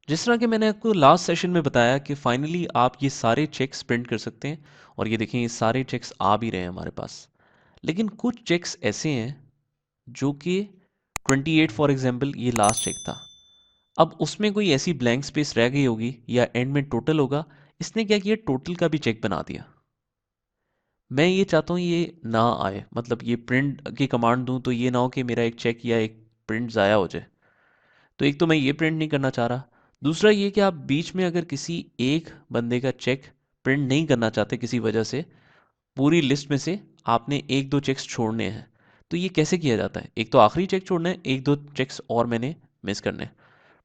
जिस तरह कि मैंने आपको लास्ट सेशन में बताया कि फाइनली आप ये सारे चेक्स प्रिंट कर सकते हैं और ये देखें ये सारे चेक्स आ भी रहे हैं हमारे पास। लेकिन कुछ चेक्स ऐसे हैं जो कि 28 फॉर एग्जांपल ये लास्ट चेक था। अब उसमें कोई ऐसी ब्लैंक स्पेस रह गई होगी या एंड में टोटल होगा। इसने क्या किया, टोटल का भी चेक बना दिया। मैं ये चाहता हूँ ये ना आए, मतलब ये प्रिंट की कमांड दूँ तो ये ना हो कि मेरा एक चेक या एक प्रिंट ज़ाया हो जाए। तो एक तो मैं ये प्रिंट नहीं करना चाह रहा। दूसरा ये कि आप बीच में अगर किसी एक बंदे का चेक प्रिंट नहीं करना चाहते किसी वजह से, पूरी लिस्ट में से आपने एक दो चेक्स छोड़ने हैं, तो ये कैसे किया जाता है? एक तो आखिरी चेक छोड़ना है, एक दो चेक्स और मैंने मिस करने,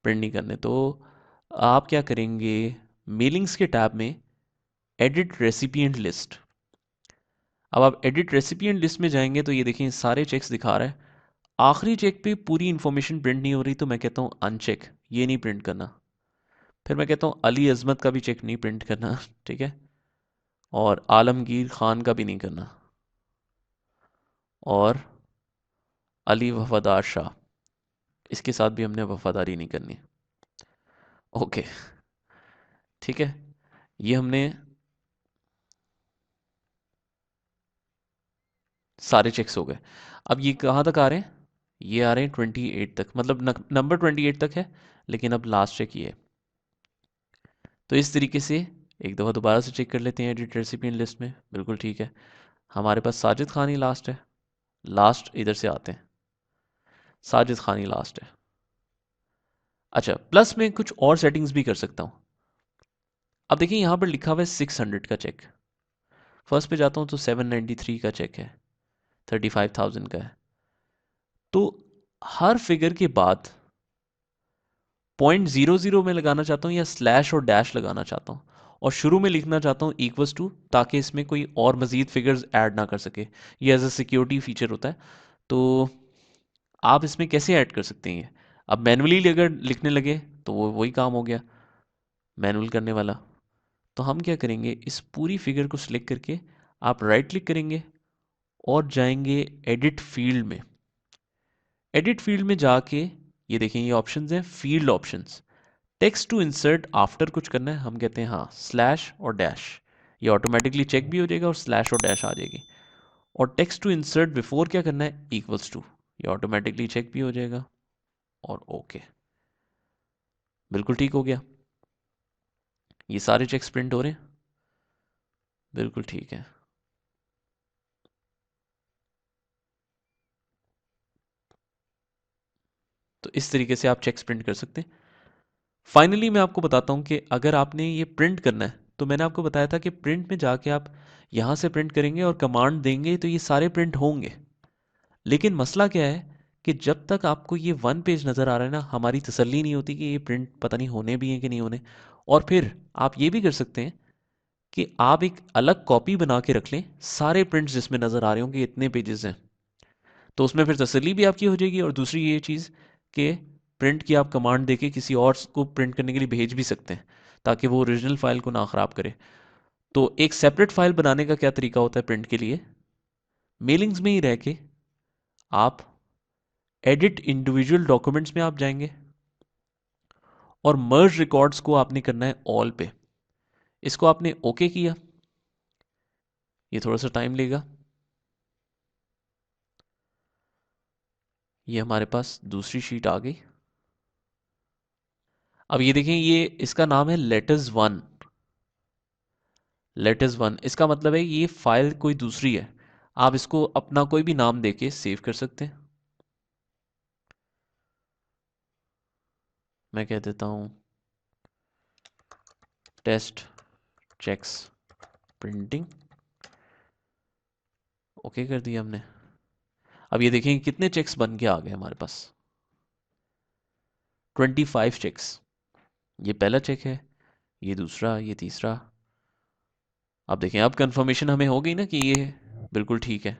प्रिंट नहीं करने। तो आप क्या करेंगे, मेलिंग्स के टैब में एडिट रेसिपिएंट लिस्ट। अब आप एडिट रेसिपिएंट लिस्ट में जाएंगे तो ये देखिए सारे चेक्स दिखा रहा है। आखिरी चेक पे पूरी इंफॉर्मेशन प्रिंट नहीं हो रही, तो मैं कहता हूँ अनचेक, ये नहीं प्रिंट करना। फिर मैं कहता हूँ अली अजमत का भी चेक नहीं प्रिंट करना, ठीक है। और आलमगीर खान का भी नहीं करना। और अली वफादार शाह, इसके साथ भी हमने वफादारी नहीं करनी। ओके, ठीक है। ये हमने सारे चेक्स हो गए। अब ये कहाँ तक आ रहे हैं? ये आ रहे हैं 28 तक, मतलब नंबर 28 तक है, लेकिन अब लास्ट चेक ये है। तो इस तरीके से एक दफ़ा दोबारा से चेक कर लेते हैं एडिट रेसिपिएंट लिस्ट में। बिल्कुल ठीक है, हमारे पास साजिद खान ही लास्ट है। लास्ट इधर से आते हैं, साजिद खान ही लास्ट है। अच्छा, प्लस में कुछ और सेटिंग्स भी कर सकता हूँ। अब देखिए यहाँ पर लिखा हुआ है 600 का चेक। फर्स्ट पे जाता हूँ तो 793 का चेक है, 35,000 का है। तो हर फिगर के बाद 0.00 में लगाना चाहता हूँ या स्लैश और डैश लगाना चाहता हूँ, और शुरू में लिखना चाहता हूँ इक्वल्स टू, ताकि इसमें कोई और मजीद फिगर्स ऐड ना कर सके। ये एज अ सिक्योरिटी फीचर होता है। तो आप इसमें कैसे ऐड कर सकते हैं ये? अब मैनुअली अगर लिखने लगे तो वो वही काम हो गया, मैनुअल करने वाला। तो हम क्या करेंगे, इस पूरी फिगर को सिलेक्ट करके आप राइट क्लिक करेंगे और जाएंगे एडिट फील्ड में। एडिट फील्ड में जाके ये देखें ये ऑप्शंस हैं, field options. Text to insert after कुछ करना है, हम कहते हैं हाँ स्लैश और डैश। ये ऑटोमेटिकली चेक भी हो जाएगा और स्लैश और डैश आ जाएगी। और टेक्स्ट टू इंसर्ट बिफोर क्या करना है, इक्वल्स टू, ये ऑटोमेटिकली चेक भी हो जाएगा। और ओके, बिल्कुल ठीक हो गया। ये सारे चेक्स प्रिंट हो रहे हैं, बिल्कुल ठीक है। तो इस तरीके से आप चेक्स प्रिंट कर सकते हैं। फाइनली मैं आपको बताता हूँ कि अगर आपने ये प्रिंट करना है, तो मैंने आपको बताया था कि प्रिंट में जाके आप यहाँ से प्रिंट करेंगे और कमांड देंगे तो ये सारे प्रिंट होंगे। लेकिन मसला क्या है कि जब तक आपको ये वन पेज नज़र आ रहा है ना, हमारी तसल्ली नहीं होती कि ये प्रिंट पता नहीं होने भी हैं कि नहीं होने। और फिर आप ये भी कर सकते हैं कि आप एक अलग कॉपी बना के रख लें सारे प्रिंट्स जिसमें नज़र आ रहे होंगे इतने पेजेस हैं। तो उसमें फिर तसल्ली भी आपकी हो जाएगी, और दूसरी ये चीज़ कि प्रिंट की आप कमांड देके किसी और को प्रिंट करने के लिए भेज भी सकते हैं, ताकि वो ओरिजिनल फाइल को ना ख़राब करे। तो एक सेपरेट फाइल बनाने का क्या तरीका होता है प्रिंट के लिए, मेलिंग्स में ही रह के आप एडिट इंडिविजुअल डॉक्यूमेंट्स में आप जाएंगे और मर्ज रिकॉर्ड्स को आपने करना है ऑल पे। इसको आपने ओके किया, ये थोड़ा सा टाइम लेगा। ये हमारे पास दूसरी शीट आ गई। अब ये देखें, ये इसका नाम है लेटर्स वन। लेटर्स वन इसका मतलब है ये फाइल कोई दूसरी है। आप इसको अपना कोई भी नाम देके सेव कर सकते हैं। मैं कह देता हूँ टेस्ट चेक्स प्रिंटिंग। ओके कर दिया हमने। अब ये देखें कितने चेक्स बन के आ गए हमारे पास, 25 चेक्स। ये पहला चेक है, ये दूसरा, ये तीसरा। अब देखें अब कंफर्मेशन हमें हो गई ना कि ये बिल्कुल ठीक है।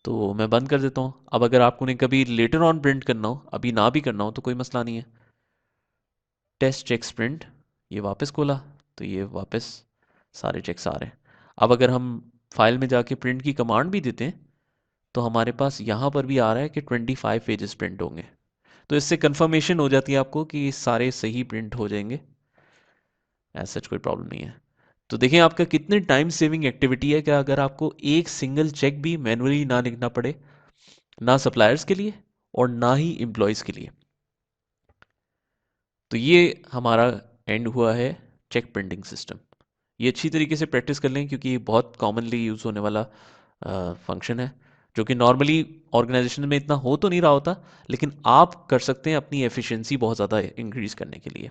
तो मैं बंद कर देता हूँ। अब अगर आपको ने कभी लेटर ऑन प्रिंट करना हो, अभी ना भी करना हो, तो कोई मसला नहीं है। टेस्ट चेक्स प्रिंट, ये वापस खोला तो ये वापस सारे चेक्स आ रहे हैं। अब अगर हम फाइल में जाके प्रिंट की कमांड भी देते हैं तो हमारे पास यहाँ पर भी आ रहा है कि 25 पेजेस प्रिंट होंगे। तो इससे कंफर्मेशन हो जाती है आपको कि सारे सही प्रिंट हो जाएंगे। ऐसा सच कोई प्रॉब्लम नहीं है। तो देखें आपका कितने टाइम सेविंग एक्टिविटी है, क्या अगर आपको एक सिंगल चेक भी मैनुअली ना लिखना पड़े, ना सप्लायर्स के लिए और ना ही एम्प्लॉयज़ के लिए। तो ये हमारा एंड हुआ है चेक प्रिंटिंग सिस्टम। ये अच्छी तरीके से प्रैक्टिस कर लें क्योंकि ये बहुत कॉमनली यूज़ होने वाला फंक्शन है, जो कि नॉर्मली ऑर्गेनाइजेशन में इतना हो तो नहीं रहा होता, लेकिन आप कर सकते हैं अपनी एफिशिएंसी बहुत ज़्यादा इंक्रीज करने के लिए।